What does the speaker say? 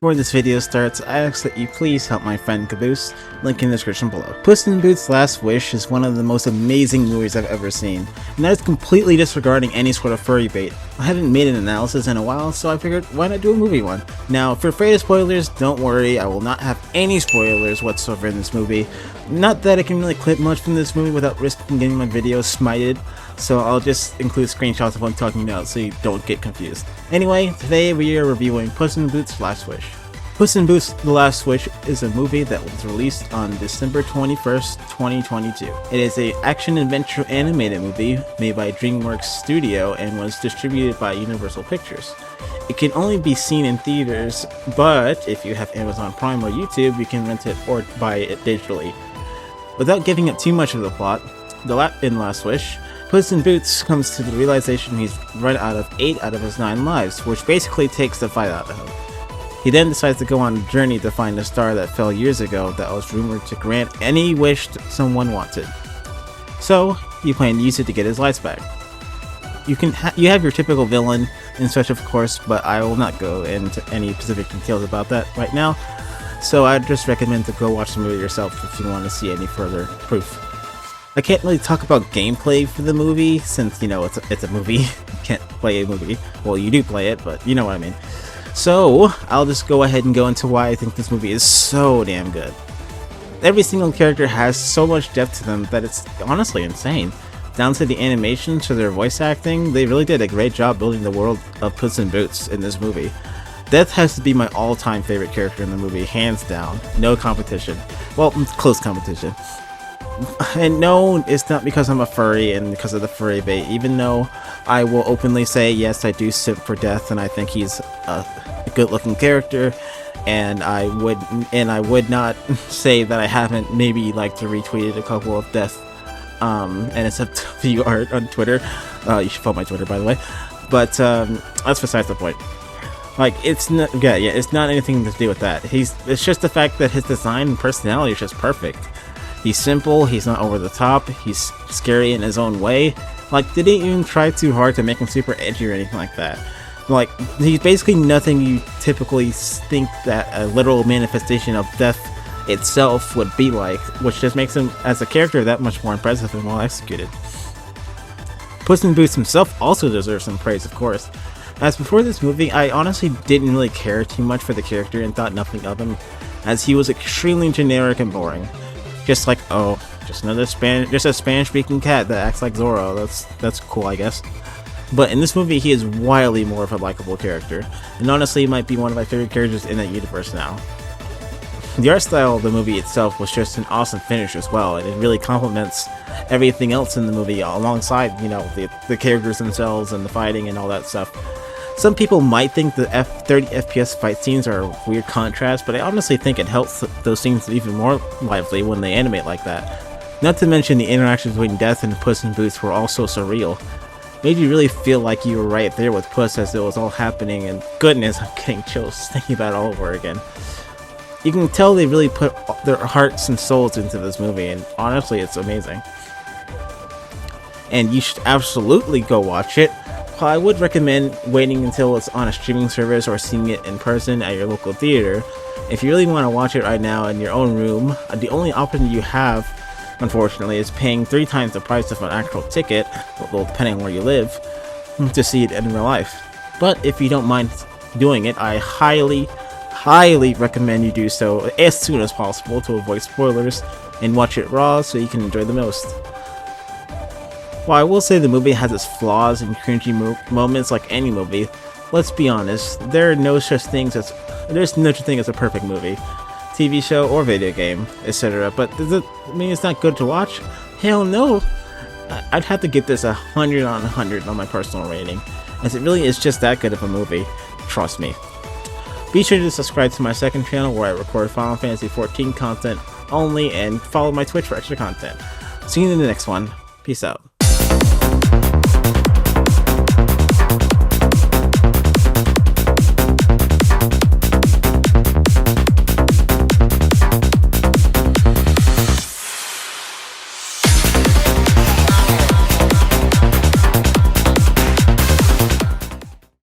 Before this video starts, I ask that you please help my friend Caboose, link in the description below. Puss in Boots' Last Wish is one of the most amazing movies I've ever seen, and that is completely disregarding any sort of furry bait. I haven't made an analysis in a while, so I figured why not do a movie one. Now, if you're afraid of spoilers, don't worry, I will not have any spoilers whatsoever in this movie. Not that I can really clip much from this movie without risking getting my video smited, so I'll just include screenshots of what I'm talking about so you don't get confused. Anyway, today we are reviewing Puss in Boots' Last Wish. Puss in Boots: The Last Wish is a movie that was released on December 21st, 2022. It is an action-adventure animated movie made by DreamWorks Studio and was distributed by Universal Pictures. It can only be seen in theaters, but if you have Amazon Prime or YouTube, you can rent it or buy it digitally. Without giving up too much of the plot, in Last Wish, Puss in Boots comes to the realization he's run out of 8 out of his 9 lives, which basically takes the fight out of him. He then decides to go on a journey to find a star that fell years ago that was rumored to grant any wish someone wanted. So, you plan to use it to get his lives back. You have your typical villain and such, of course, but I will not go into any specific details about that right now, so I'd just recommend to go watch the movie yourself if you want to see any further proof. I can't really talk about gameplay for the movie, since, you know, it's a movie. You can't play a movie. Well, you do play it, but you know what I mean. So, I'll just go ahead and go into why I think this movie is so damn good. Every single character has so much depth to them that it's honestly insane. Down to the animation to their voice acting, they really did a great job building the world of Puss in Boots in this movie. Death has to be my all-time favorite character in the movie, hands down. No competition. Well, close competition. And no, it's not because I'm a furry and because of the furry bait, even though I will openly say yes, I do simp for Death and I think he's a good-looking character, and I would not say that I haven't maybe retweeted a couple of Death NSFW art on Twitter. You should follow my Twitter, by the way. But that's besides the point. It's not anything to do with that. It's just the fact that his design and personality is just perfect. He's simple, he's not over the top, he's scary in his own way. They didn't even try too hard to make him super edgy or anything like that. He's basically nothing you typically think that a literal manifestation of death itself would be like, which just makes him, as a character, that much more impressive and well executed. Puss in Boots himself also deserves some praise, of course. As before this movie, I honestly didn't really care too much for the character and thought nothing of him, as he was extremely generic and boring. Just just a Spanish-speaking cat that acts like Zorro. That's cool, I guess. But in this movie, he is wildly more of a likable character, and honestly might be one of my favorite characters in that universe now. The art style of the movie itself was just an awesome finish as well, and it really complements everything else in the movie alongside, you know, the characters themselves and the fighting and all that stuff. Some people might think the 30 FPS fight scenes are a weird contrast, but I honestly think it helps those scenes even more lively when they animate like that. Not to mention the interactions between Death and Puss in Boots were also surreal. Made you really feel like you were right there with Puss as it was all happening, and goodness, I'm getting chills thinking about it all over again. You can tell they really put their hearts and souls into this movie, and honestly, it's amazing. And you should absolutely go watch it. I would recommend waiting until it's on a streaming service or seeing it in person at your local theater. If you really want to watch it right now in your own room, the only option you have, unfortunately, is paying 3 times the price of an actual ticket, well, depending on where you live, to see it in real life. But if you don't mind doing it, I highly recommend you do so as soon as possible to avoid spoilers and watch it raw so you can enjoy the most. While I will say the movie has its flaws and cringy moments like any movie, let's be honest, there's no such thing as a perfect movie, TV show or video game, etc. But does it mean it's not good to watch? Hell no! I'd have to give this 100 on 100 on my personal rating, as it really is just that good of a movie, trust me. Be sure to subscribe to my second channel where I record Final Fantasy XIV content only, and follow my Twitch for extra content. See you in the next one. Peace out.